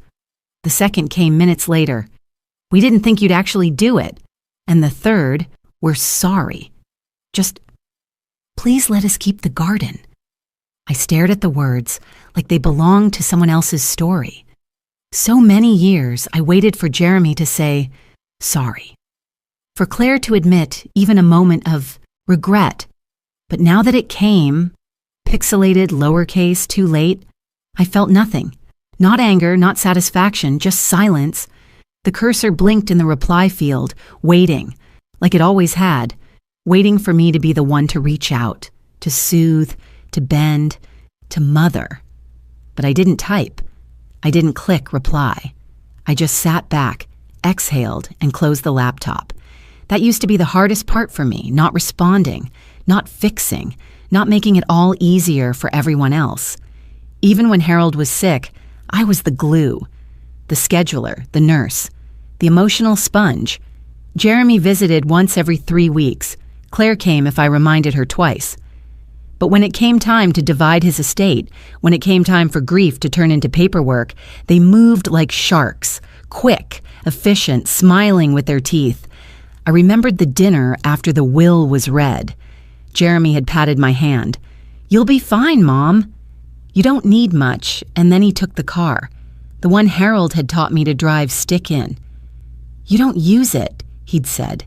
The second came minutes later. "We didn't think you'd actually do it." And the third, "We're sorry. Just, please let us keep the garden." I stared at the words like they belonged to someone else's story. So many years I waited for Jeremy to say, sorry. For Claire to admit even a moment of regret. But now that it came, pixelated, lowercase, too late, I felt nothing. Not anger, not satisfaction, just silence. The cursor blinked in the reply field, waiting, like it always had, waiting for me to be the one to reach out, to soothe, to bend, to mother. But I didn't type. I didn't click reply. I just sat back, exhaled, and closed the laptop. That used to be the hardest part for me, not responding, not fixing, not making it all easier for everyone else. Even when Harold was sick, I was the glue, the scheduler, the nurse, the emotional sponge. Jeremy visited once every 3 weeks. Claire came if I reminded her twice. But when it came time to divide his estate, when it came time for grief to turn into paperwork, they moved like sharks, quick, efficient, smiling with their teeth. I remembered the dinner after the will was read. Jeremy had patted my hand. "You'll be fine, Mom. You don't need much," and then he took the car. The one Harold had taught me to drive stick in. "You don't use it," he'd said.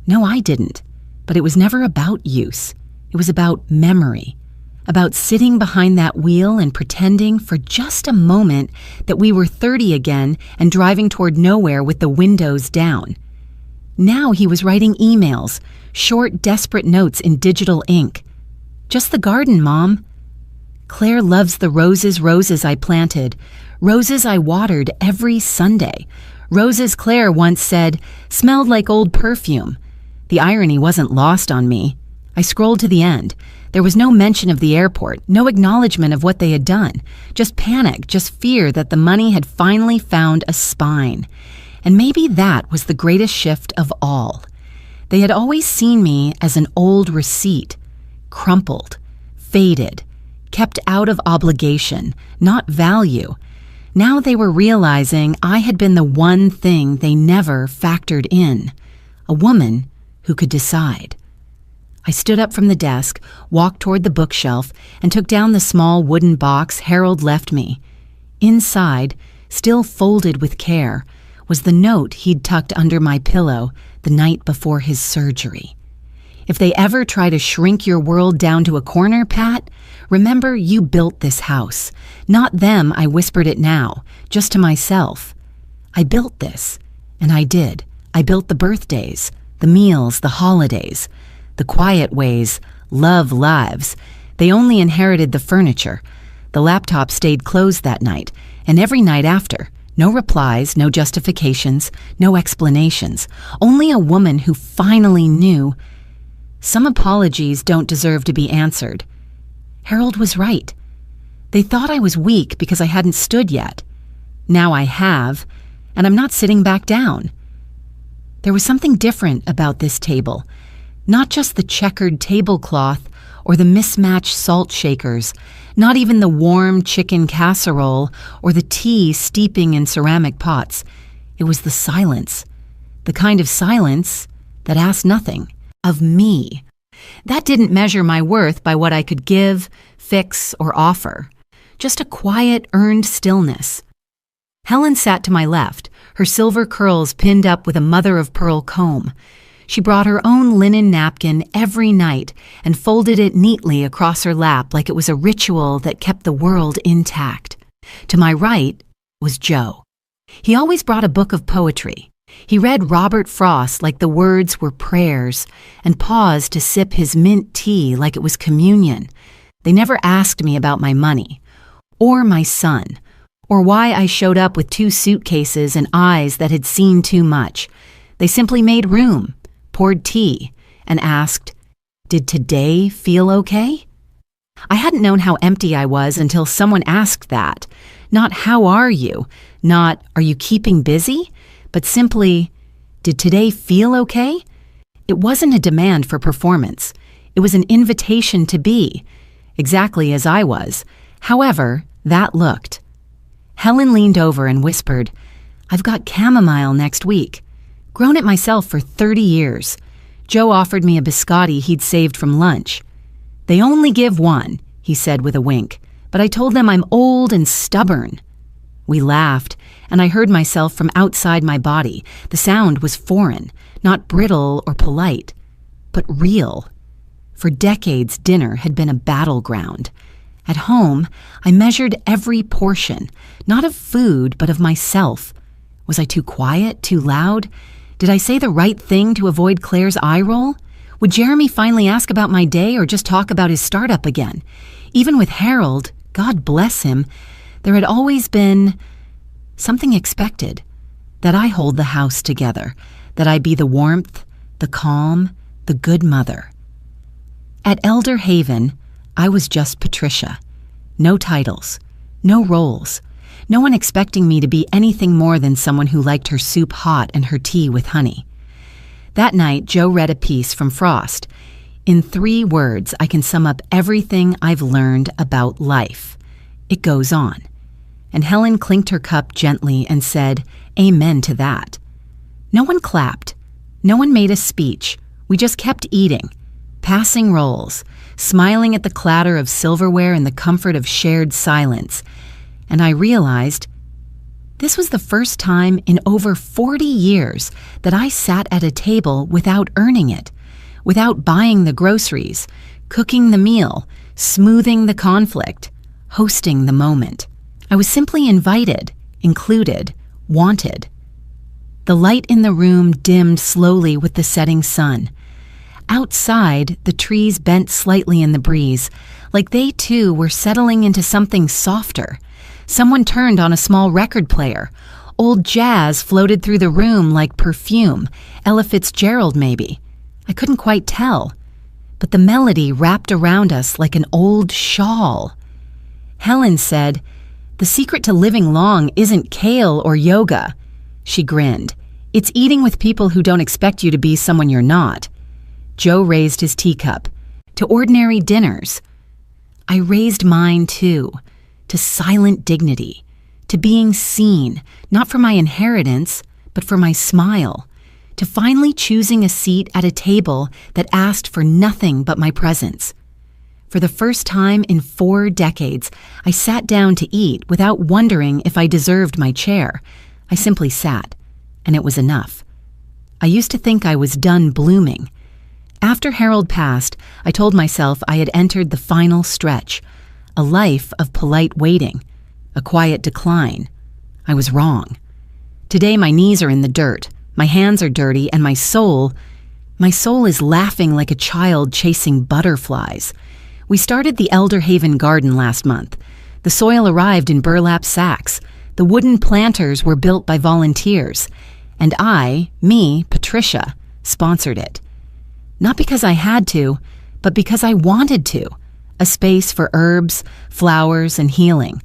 No, I didn't. But it was never about use. It was about memory, about sitting behind that wheel and pretending for just a moment that we were 30 again and driving toward nowhere with the windows down. Now he was writing emails, short, desperate notes in digital ink. "Just the garden, Mom. Claire loves the roses I planted, roses I watered every Sunday. Roses Claire once said smelled like old perfume." The irony wasn't lost on me. I scrolled to the end. There was no mention of the airport, no acknowledgement of what they had done. Just panic, just fear that the money had finally found a spine. And maybe that was the greatest shift of all. They had always seen me as an old receipt, crumpled, faded, kept out of obligation, not value. Now they were realizing I had been the one thing they never factored in, a woman who could decide. I stood up from the desk, walked toward the bookshelf, and took down the small wooden box Harold left me. Inside, still folded with care, was the note he'd tucked under my pillow the night before his surgery. "If they ever try to shrink your world down to a corner, Pat, remember you built this house. Not them," I whispered it now, just to myself. "I built this, and I did. I built the birthdays, the meals, the holidays, the quiet ways, love lives. They only inherited the furniture. The laptop stayed closed that night, and every night after. No replies, no justifications, no explanations. Only a woman who finally knew. Some apologies don't deserve to be answered. Harold was right. They thought I was weak because I hadn't stood yet. Now I have, and I'm not sitting back down." There was something different about this table. Not just the checkered tablecloth or the mismatched salt shakers, not even the warm chicken casserole or the tea steeping in ceramic pots. It was the silence, the kind of silence that asked nothing of me. That didn't measure my worth by what I could give, fix, or offer. Just a quiet, earned stillness. Helen sat to my left, her silver curls pinned up with a mother-of-pearl comb. She brought her own linen napkin every night and folded it neatly across her lap like it was a ritual that kept the world intact. To my right was Joe. He always brought a book of poetry. He read Robert Frost like the words were prayers and paused to sip his mint tea like it was communion. They never asked me about my money, or my son, or why I showed up with 2 suitcases and eyes that had seen too much. They simply made room, poured tea, and asked, "Did today feel okay?" I hadn't known how empty I was until someone asked that. Not "How are you?" Not "Are you keeping busy?" But simply, "Did today feel okay?" It wasn't a demand for performance. It was an invitation to be, exactly as I was, however that looked. Helen leaned over and whispered, "I've got chamomile next week. Grown it myself for 30 years. Joe offered me a biscotti he'd saved from lunch. They only give one," he said with a wink, "but I told them I'm old and stubborn." We laughed, and I heard myself from outside my body. The sound was foreign, not brittle or polite, but real. For decades, dinner had been a battleground. At home, I measured every portion, not of food, but of myself. Was I too quiet, too loud? Did I say the right thing to avoid Claire's eye roll? Would Jeremy finally ask about my day or just talk about his startup again? Even with Harold, God bless him, there had always been something expected. That I hold the house together, that I be the warmth, the calm, the good mother. At Elder Haven, I was just Patricia. No titles, no roles. No one expecting me to be anything more than someone who liked her soup hot and her tea with honey. That night, Joe read a piece from Frost. In 3 words, I can sum up everything I've learned about life. It goes on. And Helen clinked her cup gently and said, "Amen to that." No one clapped. No one made a speech. We just kept eating, passing rolls, smiling at the clatter of silverware and the comfort of shared silence. And I realized this was the first time in over 40 years that I sat at a table without earning it, without buying the groceries, cooking the meal, smoothing the conflict, hosting the moment. I was simply invited, included, wanted. The light in the room dimmed slowly with the setting sun. Outside, the trees bent slightly in the breeze, like they too were settling into something softer. Someone turned on a small record player. Old jazz floated through the room like perfume, Ella Fitzgerald maybe. I couldn't quite tell, but the melody wrapped around us like an old shawl. Helen said, "The secret to living long isn't kale or yoga." She grinned. "It's eating with people who don't expect you to be someone you're not." Joe raised his teacup. "To ordinary dinners." I raised mine too, to silent dignity, to being seen, not for my inheritance, but for my smile, to finally choosing a seat at a table that asked for nothing but my presence. For the first time in 4 decades, I sat down to eat without wondering if I deserved my chair. I simply sat, and it was enough. I used to think I was done blooming. After Harold passed, I told myself I had entered the final stretch, a life of polite waiting, a quiet decline. I was wrong. Today my knees are in the dirt, my hands are dirty, and my soul is laughing like a child chasing butterflies. We started the Elder Haven garden last month. The soil arrived in burlap sacks. The wooden planters were built by volunteers. And Patricia, sponsored it. Not because I had to, but because I wanted to. A space for herbs, flowers, and healing.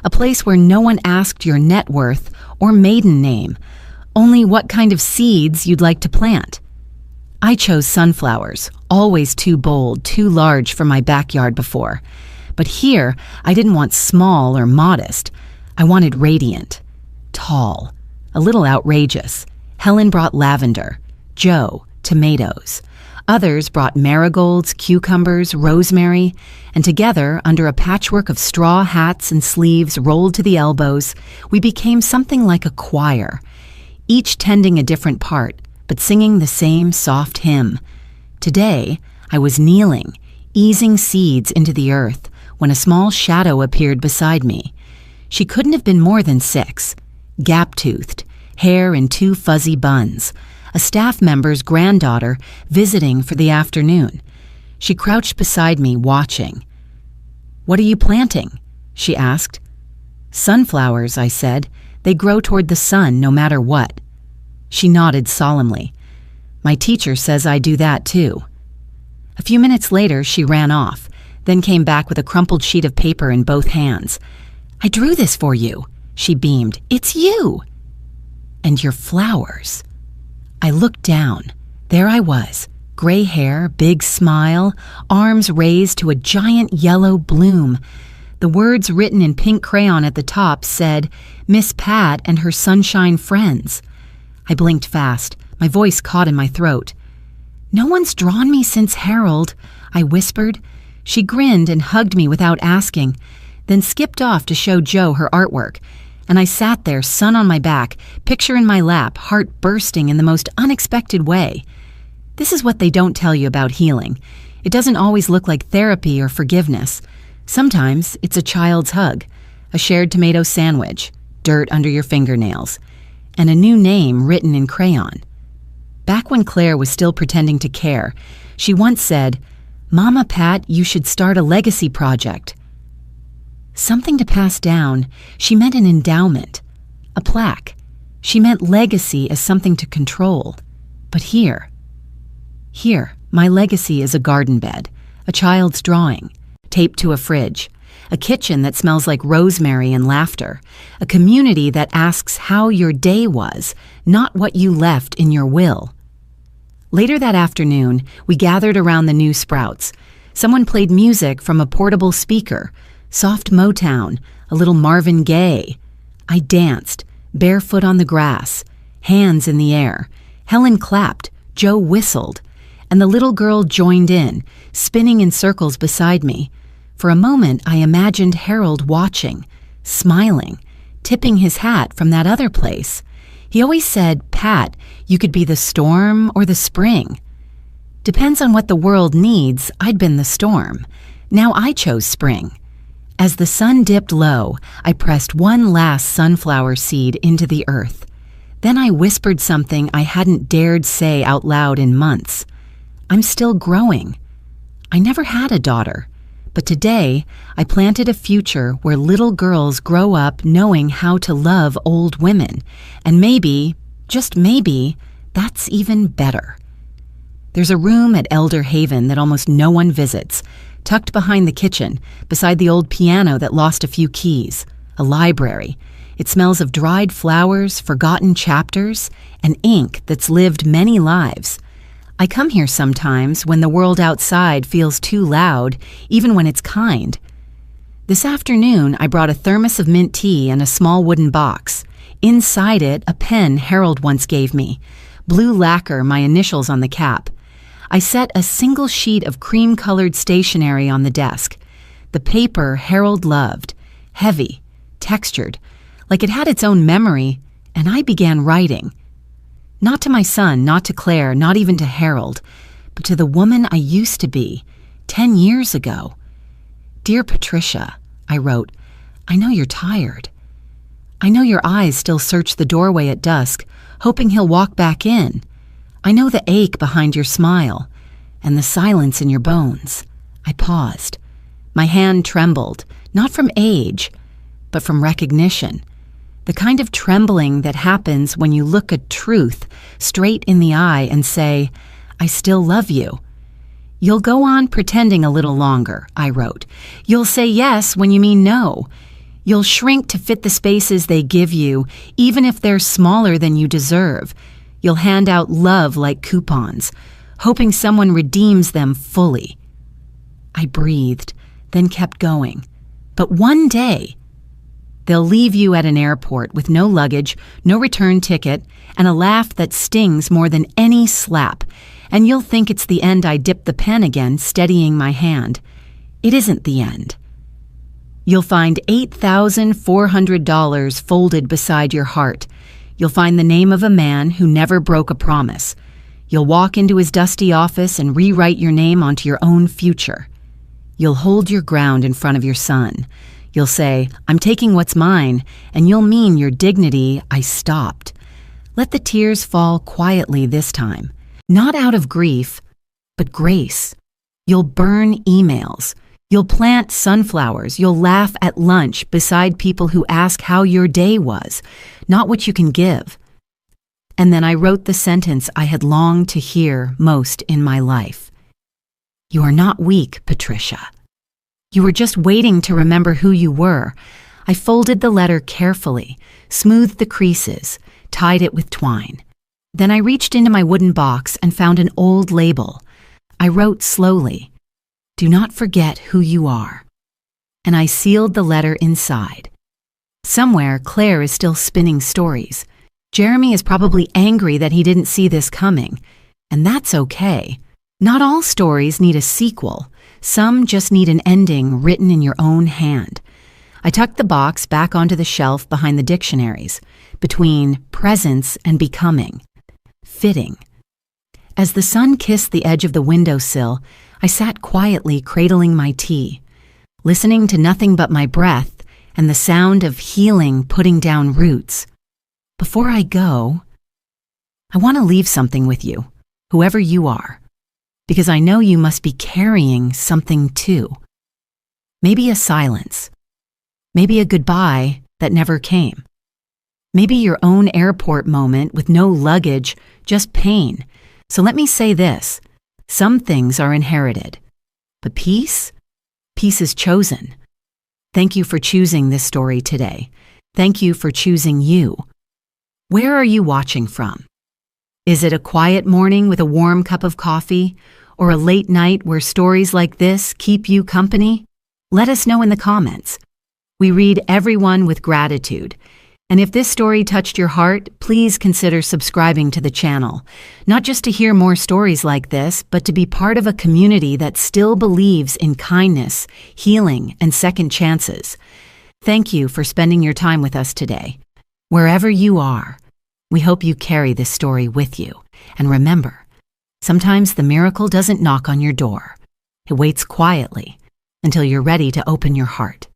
A place where no one asked your net worth or maiden name, only what kind of seeds you'd like to plant. I chose sunflowers, always too bold, too large for my backyard before. But here, I didn't want small or modest. I wanted radiant, tall, a little outrageous. Helen brought lavender, Joe, tomatoes. Others brought marigolds, cucumbers, rosemary, and together, under a patchwork of straw hats and sleeves rolled to the elbows, we became something like a choir, each tending a different part, but singing the same soft hymn. Today, I was kneeling, easing seeds into the earth, when a small shadow appeared beside me. She couldn't have been more than 6, gap-toothed, hair in 2 fuzzy buns, a staff member's granddaughter visiting for the afternoon. She crouched beside me, watching. "What are you planting?" she asked. "Sunflowers," I said. "They grow toward the sun no matter what." She nodded solemnly. "My teacher says I do that too." A few minutes later, she ran off, then came back with a crumpled sheet of paper in both hands. "I drew this for you," she beamed. "It's you." "And your flowers." I looked down. There I was, gray hair, big smile, arms raised to a giant yellow bloom. The words written in pink crayon at the top said, "Miss Pat and her sunshine friends." I blinked fast. My voice caught in my throat. "No one's drawn me since Harold," I whispered. She grinned and hugged me without asking, then skipped off to show Joe her artwork. And I sat there, sun on my back, picture in my lap, heart bursting in the most unexpected way. This is what they don't tell you about healing. It doesn't always look like therapy or forgiveness. Sometimes it's a child's hug, a shared tomato sandwich, dirt under your fingernails, and a new name written in crayon. Back when Claire was still pretending to care, she once said, "Mama Pat, you should start a legacy project." Something to pass down, she meant an endowment, a plaque. She meant legacy as something to control. But here, my legacy is a garden bed, a child's drawing, taped to a fridge, a kitchen that smells like rosemary and laughter, a community that asks how your day was, not what you left in your will. Later that afternoon, we gathered around the new sprouts. Someone played music from a portable speaker, soft Motown, a little Marvin Gaye. I danced, barefoot on the grass, hands in the air. Helen clapped, Joe whistled, and the little girl joined in, spinning in circles beside me. For a moment, I imagined Harold watching, smiling, tipping his hat from that other place. He always said, "Pat, you could be the storm or the spring." Depends on what the world needs. I'd been the storm. Now I chose spring. As the sun dipped low, I pressed one last sunflower seed into the earth. Then I whispered something I hadn't dared say out loud in months. I'm still growing. I never had a daughter, but today I planted a future where little girls grow up knowing how to love old women, and maybe, just maybe, that's even better. There's a room at Elder Haven that almost no one visits, tucked behind the kitchen, beside the old piano that lost a few keys, a library. It smells of dried flowers, forgotten chapters, and ink that's lived many lives. I come here sometimes when the world outside feels too loud, even when it's kind. This afternoon, I brought a thermos of mint tea and a small wooden box. Inside it, a pen Harold once gave me, blue lacquer, my initials on the cap. I set a single sheet of cream-colored stationery on the desk. The paper Harold loved, heavy, textured, like it had its own memory, and I began writing. Not to my son, not to Claire, not even to Harold, but to the woman I used to be, 10 years ago. Dear Patricia, I wrote, I know you're tired. I know your eyes still search the doorway at dusk, hoping he'll walk back in. I know the ache behind your smile and the silence in your bones. I paused. My hand trembled, not from age, but from recognition. The kind of trembling that happens when you look a truth straight in the eye and say, I still love you. You'll go on pretending a little longer, I wrote. You'll say yes when you mean no. You'll shrink to fit the spaces they give you, even if they're smaller than you deserve. You'll hand out love like coupons, hoping someone redeems them fully. I breathed, then kept going. But one day, they'll leave you at an airport with no luggage, no return ticket, and a laugh that stings more than any slap, and you'll think it's the end. I dipped the pen again, steadying my hand. It isn't the end. You'll find $8,400 folded beside your heart. You'll find the name of a man who never broke a promise. You'll walk into his dusty office and rewrite your name onto your own future. You'll hold your ground in front of your son. You'll say, I'm taking what's mine, and you'll mean your dignity. I stopped. Let the tears fall quietly this time, not out of grief, but grace. You'll burn emails. You'll plant sunflowers. You'll laugh at lunch beside people who ask how your day was, not what you can give. And then I wrote the sentence I had longed to hear most in my life. You are not weak, Patricia. You were just waiting to remember who you were. I folded the letter carefully, smoothed the creases, tied it with twine. Then I reached into my wooden box and found an old label. I wrote slowly, Do not forget who you are. And I sealed the letter inside. Somewhere, Claire is still spinning stories. Jeremy is probably angry that he didn't see this coming. And that's okay. Not all stories need a sequel. Some just need an ending written in your own hand. I tucked the box back onto the shelf behind the dictionaries, between presence and becoming. Fitting. As the sun kissed the edge of the windowsill, I sat quietly cradling my tea, listening to nothing but my breath and the sound of healing putting down roots. Before I go, I want to leave something with you, whoever you are, because I know you must be carrying something too. Maybe a silence. Maybe a goodbye that never came. Maybe your own airport moment with no luggage, just pain. So let me say this. Some things are inherited. But peace? Peace is chosen. Thank you for choosing this story today. Thank you for choosing you. Where are you watching from? Is it a quiet morning with a warm cup of coffee, or a late night where stories like this keep you company? Let us know in the comments. We read everyone with gratitude. And if this story touched your heart, please consider subscribing to the channel, not just to hear more stories like this, but to be part of a community that still believes in kindness, healing, and second chances. Thank you for spending your time with us today. Wherever you are, we hope you carry this story with you. And remember, sometimes the miracle doesn't knock on your door. It waits quietly until you're ready to open your heart.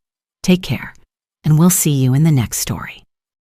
Take care, and we'll see you in the next story.